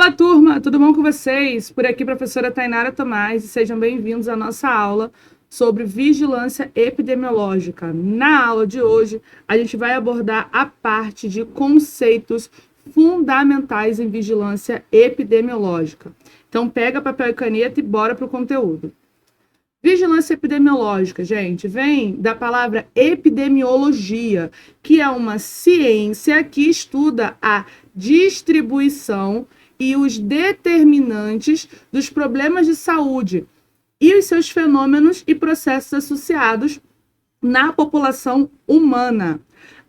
Olá, turma, tudo bom com vocês? Por aqui, professora Tainara Tomás, e sejam bem-vindos à nossa aula sobre vigilância epidemiológica. Na aula de hoje, a gente vai abordar a parte de conceitos fundamentais em vigilância epidemiológica. Então, pega papel e caneta e bora para o conteúdo. Vigilância epidemiológica, gente, vem da palavra epidemiologia, que é uma ciência que estuda a distribuição e os determinantes dos problemas de saúde e os seus fenômenos e processos associados na população humana.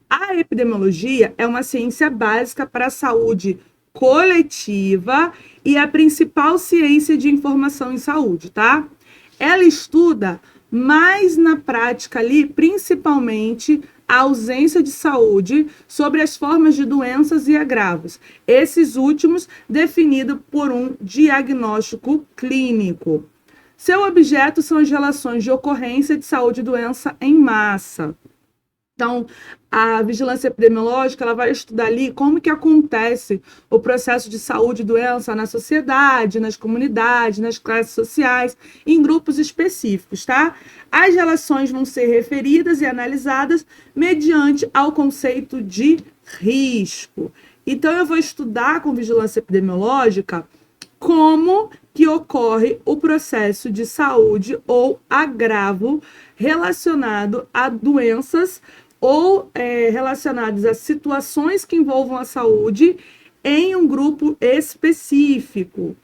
A epidemiologia é uma ciência básica para a saúde coletiva e a principal ciência de informação em saúde, tá? Ela estuda mais na prática ali, principalmente a ausência de saúde sobre as formas de doenças e agravos. Esses últimos definidos por um diagnóstico clínico. Seu objeto são as relações de ocorrência de saúde e doença em massa. Então, a vigilância epidemiológica ela vai estudar ali como que acontece o processo de saúde e doença na sociedade, nas comunidades, nas classes sociais, em grupos específicos, tá? As relações vão ser referidas e analisadas mediante ao conceito de risco. Então, eu vou estudar com vigilância epidemiológica como que ocorre o processo de saúde ou agravo relacionado a doenças ou relacionados a situações que envolvam a saúde em um grupo específico.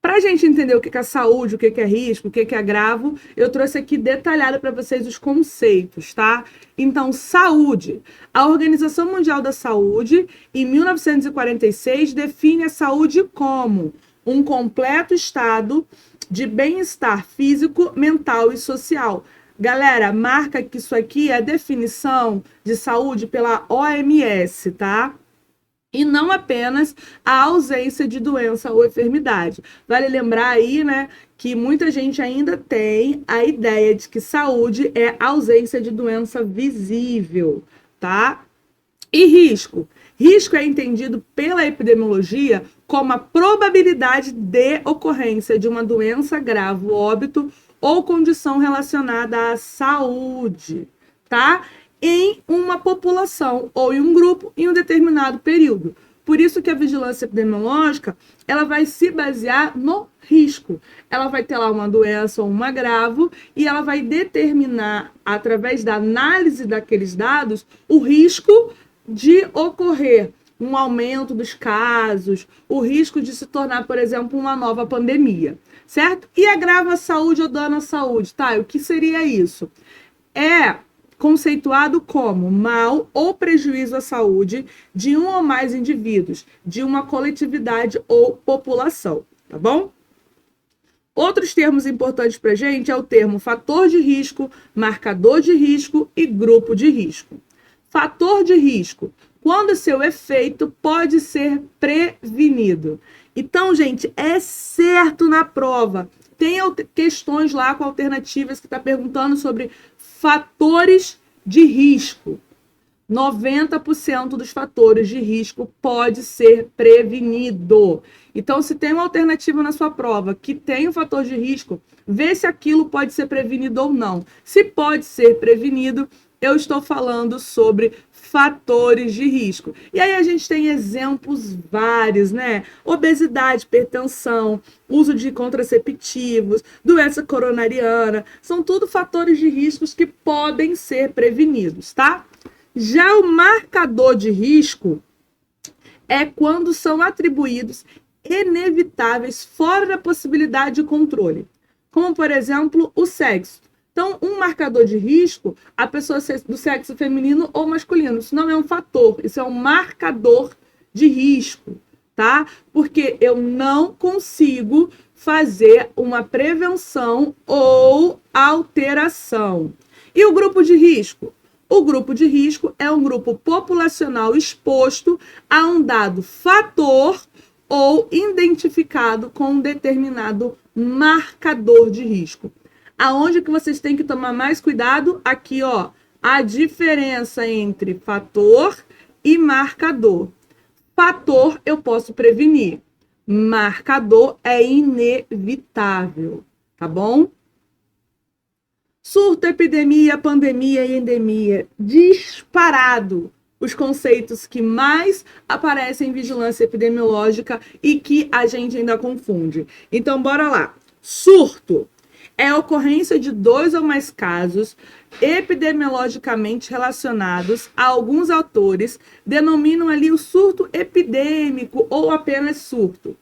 Para a gente entender o que é saúde, o que é risco, o que é agravo, eu trouxe aqui detalhado para vocês os conceitos, tá? Então, saúde. A Organização Mundial da Saúde, em 1946, define a saúde como um completo estado de bem-estar físico, mental e social. Galera, marca que isso aqui é a definição de saúde pela OMS, tá? E não apenas a ausência de doença ou enfermidade. Vale lembrar aí, né, que muita gente ainda tem a ideia de que saúde é ausência de doença visível, tá? E risco? Risco é entendido pela epidemiologia como a probabilidade de ocorrência de uma doença grave, óbito ou condição relacionada à saúde, tá? Em uma população ou em um grupo em um determinado período. Por isso que a vigilância epidemiológica, ela vai se basear no risco. Ela vai ter lá uma doença ou um agravo e ela vai determinar, através da análise daqueles dados, o risco de ocorrer um aumento dos casos, o risco de se tornar, por exemplo, uma nova pandemia, certo? E agravo à saúde ou dano à saúde, tá? O que seria isso? É conceituado como mal ou prejuízo à saúde de um ou mais indivíduos, de uma coletividade ou população, tá bom? Outros termos importantes para a gente é o termo fator de risco, marcador de risco e grupo de risco. Fator de risco, quando seu efeito pode ser prevenido. Então, gente, é certo na prova. Tem questões lá com alternativas que está perguntando sobre fatores de risco. 90% dos fatores de risco pode ser prevenido. Então, se tem uma alternativa na sua prova que tem um fator de risco, vê se aquilo pode ser prevenido ou não. Se pode ser prevenido, eu estou falando sobre fatores de risco. E aí a gente tem exemplos vários, né? Obesidade, hipertensão, uso de contraceptivos, doença coronariana, são tudo fatores de riscos que podem ser prevenidos, tá? Já o marcador de risco é quando são atribuídos inevitáveis fora da possibilidade de controle, como, por exemplo, o sexo. Então, um marcador de risco, a pessoa ser do sexo feminino ou masculino, isso não é um fator, isso é um marcador de risco, tá? Porque eu não consigo fazer uma prevenção ou alteração. E o grupo de risco? O grupo de risco é um grupo populacional exposto a um dado fator ou identificado com um determinado marcador de risco. Aonde que vocês têm que tomar mais cuidado? Aqui, ó, a diferença entre fator e marcador. Fator eu posso prevenir. Marcador é inevitável, tá bom? Surto, epidemia, pandemia e endemia. Disparado os conceitos que mais aparecem em vigilância epidemiológica e que a gente ainda confunde. Então, bora lá. Surto é a ocorrência de 2 ou mais casos epidemiologicamente relacionados. Alguns autores denominam ali o surto epidêmico ou apenas surto.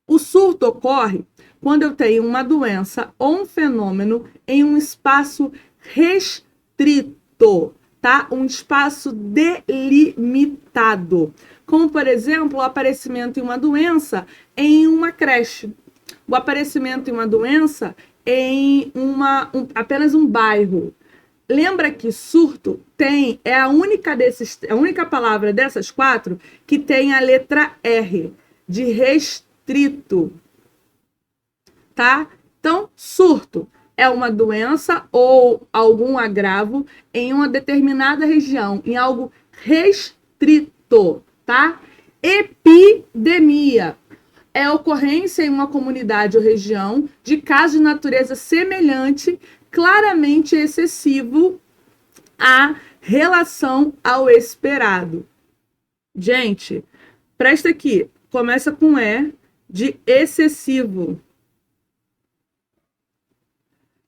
O surto ocorre quando eu tenho uma doença ou um fenômeno em um espaço restrito, tá? Um espaço delimitado. Como, por exemplo, o aparecimento de uma doença em uma creche. O aparecimento de uma doença em apenas um bairro. Lembra que surto é a única palavra dessas 4 que tem a letra R, de restrito, tá? Então, surto é uma doença ou algum agravo em uma determinada região, em algo restrito, tá? Epidemia é a ocorrência em uma comunidade ou região de caso de natureza semelhante, claramente excessivo à relação ao esperado. Gente, presta aqui, começa com E de excessivo.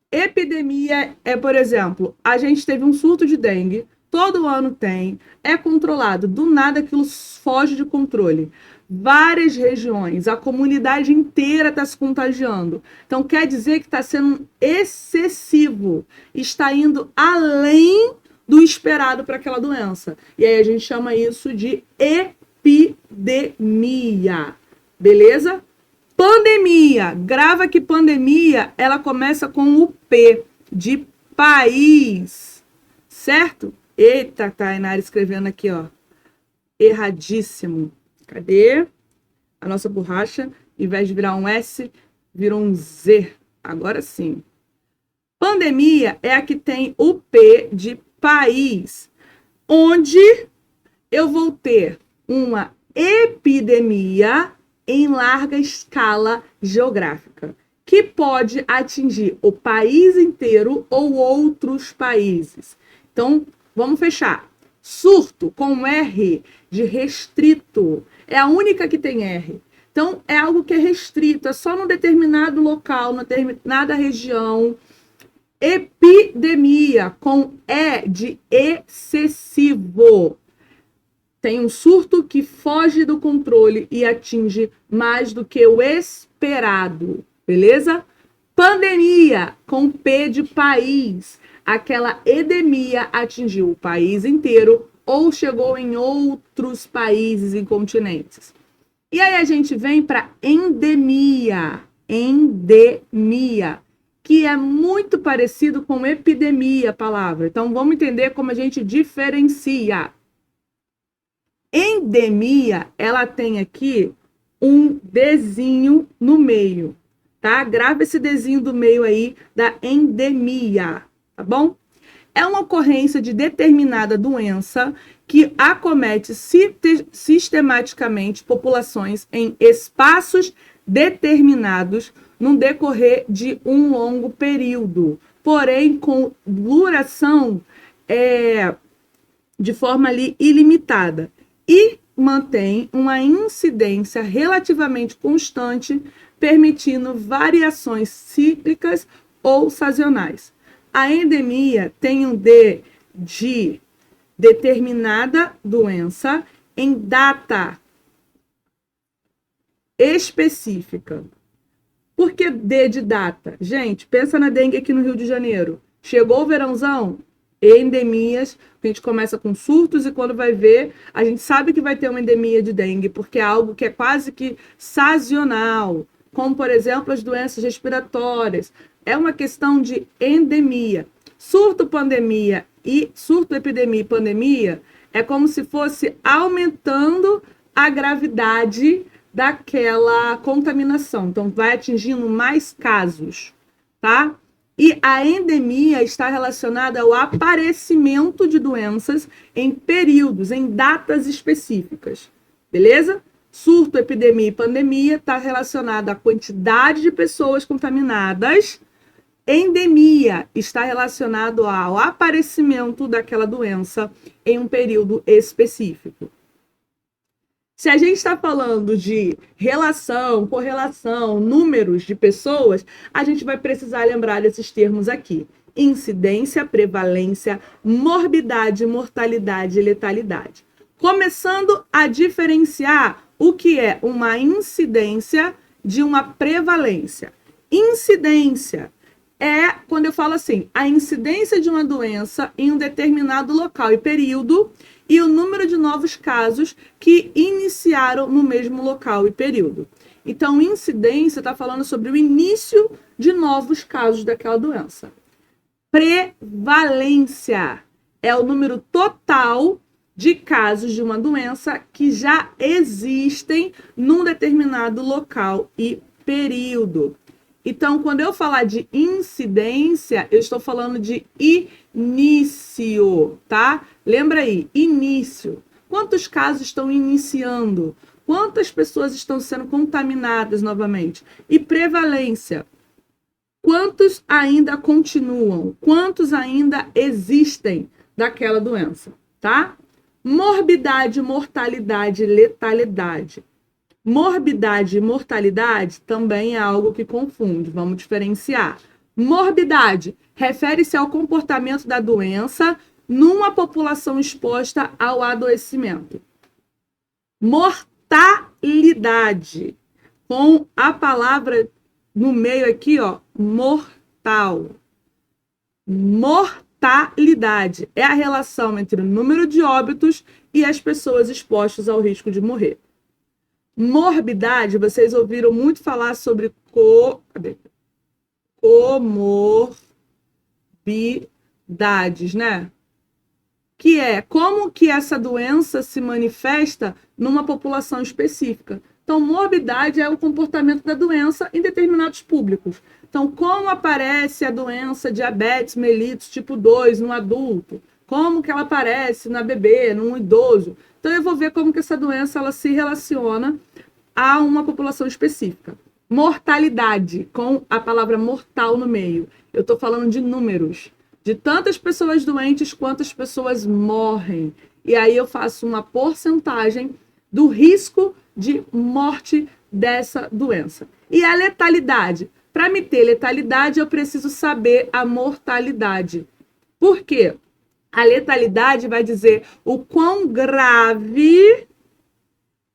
Epidemia é, por exemplo, a gente teve um surto de dengue, todo ano tem, é controlado, do nada aquilo foge de controle. Várias regiões, a comunidade inteira está se contagiando. Então, quer dizer que está sendo excessivo, está indo além do esperado para aquela doença. E aí a gente chama isso de epidemia, beleza? Pandemia, grava que pandemia, ela começa com o P, de país, certo? Eita, Tainara escrevendo aqui, ó, erradíssimo. Cadê? A nossa borracha, em vez de virar um S, virou um Z. Agora sim. Pandemia é a que tem o P de país, onde eu vou ter uma epidemia em larga escala geográfica, que pode atingir o país inteiro ou outros países. Então, vamos fechar. Surto com R de restrito. É a única que tem R. Então, é algo que é restrito, é só num determinado local, numa determinada região. Epidemia com E de excessivo. Tem um surto que foge do controle e atinge mais do que o esperado, beleza? Pandemia, com P de país. Aquela endemia atingiu o país inteiro ou chegou em outros países e continentes. E aí a gente vem para endemia. Endemia, que é muito parecido com epidemia, a palavra. Então, vamos entender como a gente diferencia. Endemia, ela tem aqui um desenho no meio, tá? Grava esse desenho do meio aí da endemia, tá bom? É uma ocorrência de determinada doença que acomete sistematicamente populações em espaços determinados no decorrer de um longo período, porém com duração de forma ali ilimitada. E mantém uma incidência relativamente constante, permitindo variações cíclicas ou sazonais. A endemia tem um D de determinada doença em data específica. Por que D de data? Gente, pensa na dengue aqui no Rio de Janeiro. Chegou o verãozão? Endemias, a gente começa com surtos e quando vai ver, a gente sabe que vai ter uma endemia de dengue, porque é algo que é quase que sazonal, como, por exemplo, as doenças respiratórias. É uma questão de endemia. Surto, pandemia e surto, epidemia e pandemia é como se fosse aumentando a gravidade daquela contaminação. Então, vai atingindo mais casos, tá? E a endemia está relacionada ao aparecimento de doenças em períodos, em datas específicas. beleza? Surto, epidemia e pandemia está relacionado à quantidade de pessoas contaminadas. Endemia está relacionado ao aparecimento daquela doença em um período específico. Se a gente está falando de relação, correlação, números de pessoas, a gente vai precisar lembrar desses termos aqui: incidência, prevalência, morbidade, mortalidade e letalidade. Começando a diferenciar o que é uma incidência de uma prevalência. Incidência é quando eu falo assim, a incidência de uma doença em um determinado local e período e o número de novos casos que iniciaram no mesmo local e período. Então, incidência está falando sobre o início de novos casos daquela doença. Prevalência é o número total de casos de uma doença que já existem num determinado local e período. Então, quando eu falar de incidência, eu estou falando de início, tá? Lembra aí, início. Quantos casos estão iniciando? Quantas pessoas estão sendo contaminadas novamente? E prevalência. Quantos ainda continuam? Quantos ainda existem daquela doença, tá? Morbidade, mortalidade, letalidade. Morbidade e mortalidade também é algo que confunde, vamos diferenciar. Morbidade refere-se ao comportamento da doença numa população exposta ao adoecimento. Mortalidade, com a palavra no meio aqui, ó, mortal. Mortalidade é a relação entre o número de óbitos e as pessoas expostas ao risco de morrer. Morbidade, vocês ouviram muito falar sobre comorbidades, né? Que é como que essa doença se manifesta numa população específica. Então, morbidade é o comportamento da doença em determinados públicos. Então, como aparece a doença diabetes mellitus tipo 2 no adulto? Como que ela aparece na bebê, num idoso? Então, eu vou ver como que essa doença ela se relaciona a uma população específica. Mortalidade, com a palavra mortal no meio. Eu estou falando de números, de tantas pessoas doentes quantas pessoas morrem. E aí eu faço uma porcentagem do risco de morte dessa doença. E a letalidade. Para me ter letalidade, eu preciso saber a mortalidade. Por quê? A letalidade vai dizer o quão grave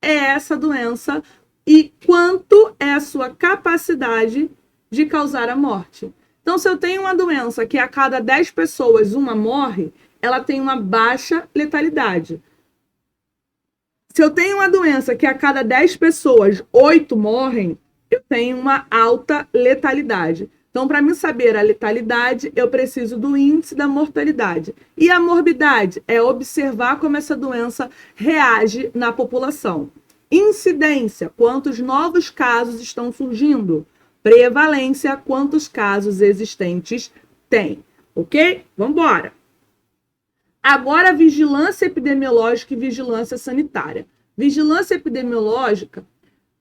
é essa doença e quanto é a sua capacidade de causar a morte. Então, se eu tenho uma doença que a cada 10 pessoas uma morre, ela tem uma baixa letalidade. Se eu tenho uma doença que a cada 10 pessoas 8 morrem, eu tenho uma alta letalidade. Então, para mim saber a letalidade, eu preciso do índice da mortalidade. E a morbidade é observar como essa doença reage na população. Incidência, quantos novos casos estão surgindo. Prevalência, quantos casos existentes tem. Ok? Vamos embora. Agora, vigilância epidemiológica e vigilância sanitária. Vigilância epidemiológica,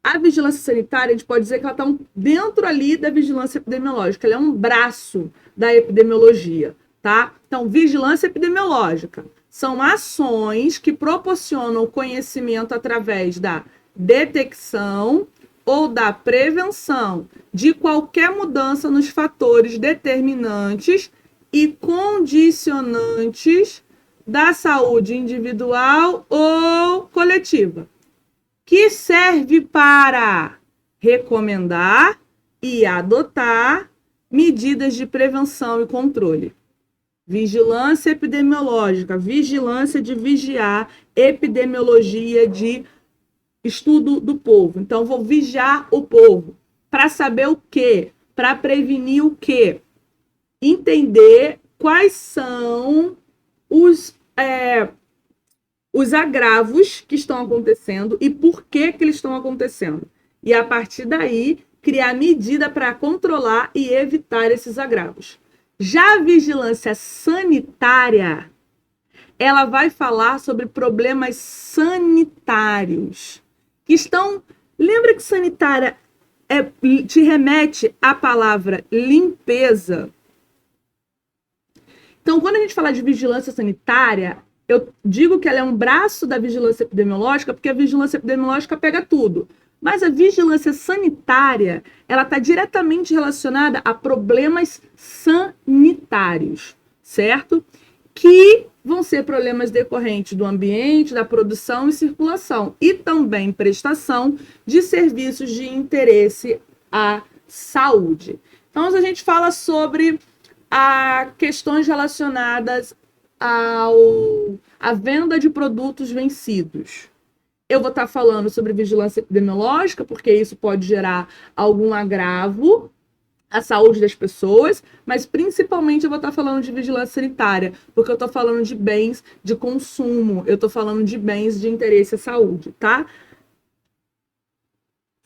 a vigilância sanitária, a gente pode dizer que ela está dentro ali da vigilância epidemiológica, ela é um braço da epidemiologia, tá? Então, vigilância epidemiológica são ações que proporcionam conhecimento através da detecção ou da prevenção de qualquer mudança nos fatores determinantes e condicionantes da saúde individual ou coletiva, que serve para recomendar e adotar medidas de prevenção e controle. Vigilância epidemiológica, vigilância de vigiar, epidemiologia de estudo do povo. Então, vou vigiar o povo. Para saber o quê? Para prevenir o quê? Entender quais são os agravos que estão acontecendo e por que eles estão acontecendo. E, a partir daí, criar medida para controlar e evitar esses agravos. Já a vigilância sanitária ela vai falar sobre problemas sanitários, que estão... Lembra que sanitária te remete à palavra limpeza? Então, quando a gente fala de vigilância sanitária, eu digo que ela é um braço da vigilância epidemiológica, porque a vigilância epidemiológica pega tudo. Mas a vigilância sanitária, ela está diretamente relacionada a problemas sanitários, certo? Que vão ser problemas decorrentes do ambiente, da produção e circulação, e também prestação de serviços de interesse à saúde. Então, a gente fala sobre questões relacionadas à venda de produtos vencidos. Eu vou estar falando sobre vigilância epidemiológica, porque isso pode gerar algum agravo à saúde das pessoas, mas principalmente eu vou estar falando de vigilância sanitária, porque eu estou falando de bens de consumo, eu estou falando de bens de interesse à saúde, tá?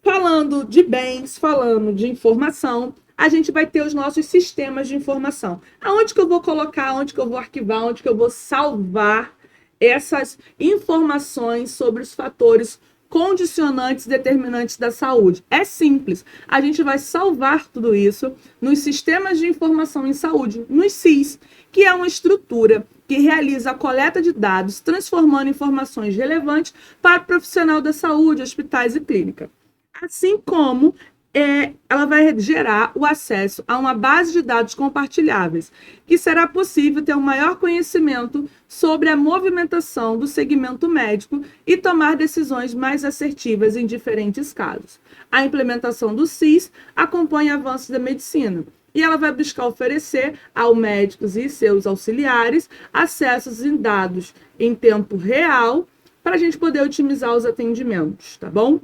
Falando de bens, falando de informação, a gente vai ter os nossos sistemas de informação. Aonde que eu vou colocar, onde que eu vou arquivar, onde que eu vou salvar essas informações sobre os fatores condicionantes determinantes da saúde? É simples. A gente vai salvar tudo isso nos sistemas de informação em saúde, nos SIS, que é uma estrutura que realiza a coleta de dados, transformando informações relevantes para o profissional da saúde, hospitais e clínica. Assim como ela vai gerar o acesso a uma base de dados compartilháveis, que será possível ter um maior conhecimento sobre a movimentação do segmento médico e tomar decisões mais assertivas em diferentes casos. A implementação do SIS acompanha avanços da medicina e ela vai buscar oferecer aos médicos e seus auxiliares acessos em dados em tempo real para a gente poder otimizar os atendimentos, tá bom?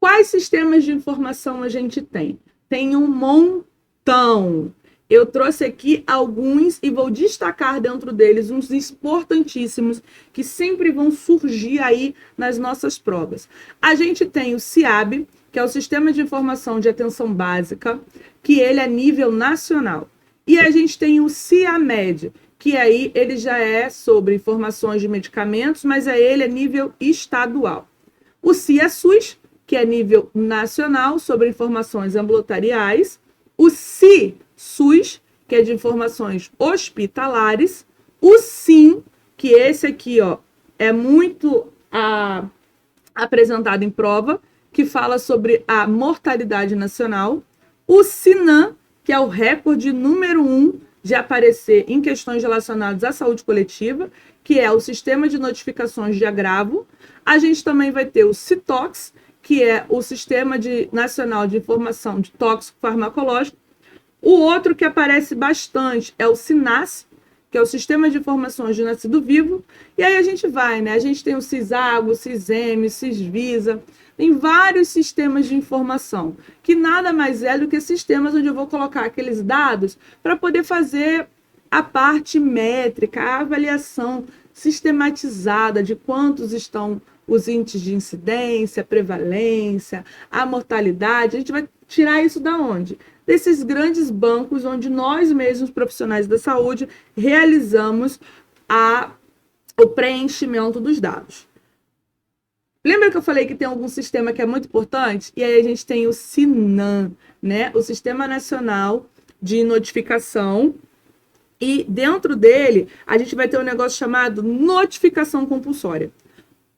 Quais sistemas de informação a gente tem? Tem um montão. Eu trouxe aqui alguns e vou destacar dentro deles uns importantíssimos que sempre vão surgir aí nas nossas provas. A gente tem o SIAB, que é o Sistema de Informação de Atenção Básica, que ele é nível nacional. E a gente tem o SIAMED, que aí ele já é sobre informações de medicamentos, mas ele é nível estadual. O SIASUS, que é nível nacional, sobre informações ambulatoriais. O CISUS, que é de informações hospitalares. O SIM, que esse aqui é muito apresentado em prova, que fala sobre a mortalidade nacional. O SINAM, que é o recorde número 1 de aparecer em questões relacionadas à saúde coletiva, que é o Sistema de Notificações de Agravo. A gente também vai ter o CITOX, que é o Sistema Nacional de Informação de Tóxico Farmacológico. O outro que aparece bastante é o SINASS, que é o Sistema de Informações de Nascido Vivo. E aí a gente vai, né? A gente tem o CISAGO, o CISM, o CISVISA, tem vários sistemas de informação, que nada mais é do que sistemas onde eu vou colocar aqueles dados para poder fazer a parte métrica, a avaliação sistematizada de quantos estão os índices de incidência, prevalência, a mortalidade. A gente vai tirar isso da onde? Desses grandes bancos onde nós mesmos, profissionais da saúde, realizamos o preenchimento dos dados. Lembra que eu falei que tem algum sistema que é muito importante? E aí a gente tem o SINAM, né? O Sistema Nacional de Notificação. E dentro dele, a gente vai ter um negócio chamado notificação compulsória.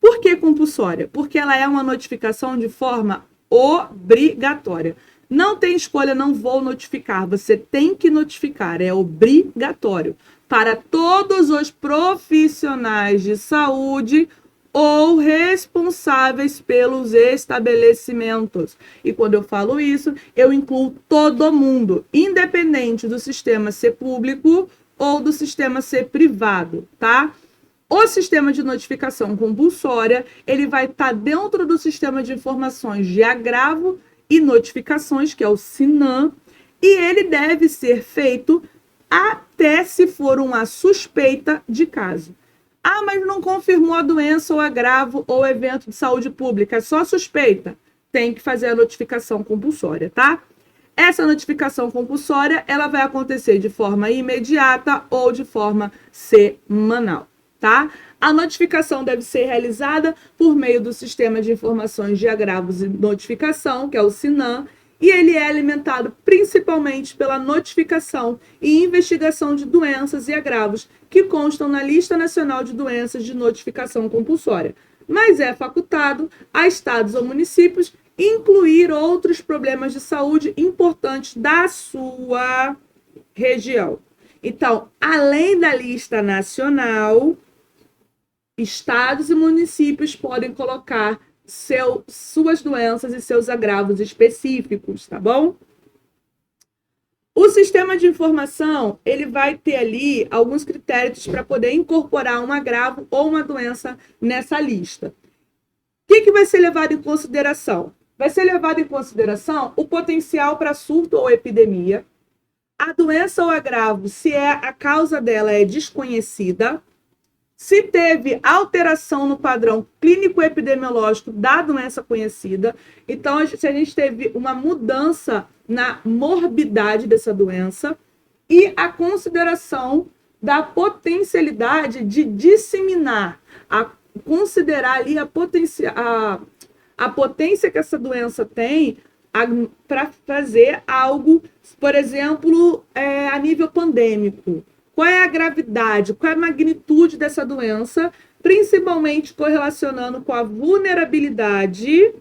Por que compulsória? Porque ela é uma notificação de forma obrigatória. Não tem escolha, não vou notificar. Você tem que notificar, é obrigatório. Para todos os profissionais de saúde ou responsáveis pelos estabelecimentos. E quando eu falo isso, eu incluo todo mundo, independente do sistema ser público ou do sistema ser privado, tá? O sistema de notificação compulsória, ele vai estar dentro do sistema de informações de agravo e notificações, que é o SINAM, e ele deve ser feito até se for uma suspeita de caso. Ah, mas não confirmou a doença ou agravo ou evento de saúde pública, é só suspeita. Tem que fazer a notificação compulsória, tá? Essa notificação compulsória, ela vai acontecer de forma imediata ou de forma semanal, tá? A notificação deve ser realizada por meio do Sistema de Informações de Agravos e Notificação, que é o SINAM, e ele é alimentado principalmente pela notificação e investigação de doenças e agravos que constam na Lista Nacional de Doenças de Notificação Compulsória, mas é facultado a estados ou municípios incluir outros problemas de saúde importantes da sua região. Então, além da lista nacional, estados e municípios podem colocar suas doenças e seus agravos específicos, tá bom? O sistema de informação, ele vai ter ali alguns critérios para poder incorporar um agravo ou uma doença nessa lista. O que vai ser levado em consideração? Vai ser levado em consideração o potencial para surto ou epidemia, a doença ou agravo, se a causa dela é desconhecida, se teve alteração no padrão clínico-epidemiológico da doença conhecida. Então, se a gente teve uma mudança na morbidade dessa doença e a consideração da potencialidade de disseminar, considerar ali a potência que essa doença tem para fazer algo, por exemplo, a nível pandêmico. Qual é a gravidade, qual é a magnitude dessa doença, principalmente correlacionando com a vulnerabilidade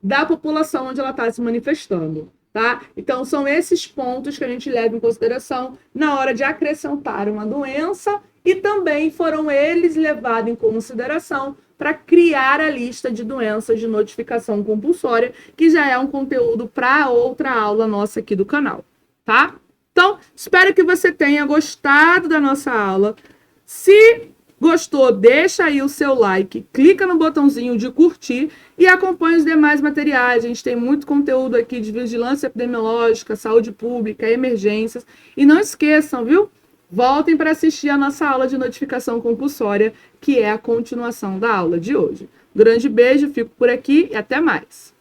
da população onde ela está se manifestando, tá? Então, são esses pontos que a gente leva em consideração na hora de acrescentar uma doença e também foram eles levados em consideração para criar a lista de doenças de notificação compulsória, que já é um conteúdo para outra aula nossa aqui do canal, tá? Então, espero que você tenha gostado da nossa aula. Se gostou, deixa aí o seu like, clica no botãozinho de curtir e acompanhe os demais materiais. A gente tem muito conteúdo aqui de vigilância epidemiológica, saúde pública, emergências. E não esqueçam, viu? Voltem para assistir a nossa aula de notificação compulsória, que é a continuação da aula de hoje. Grande beijo, fico por aqui e até mais.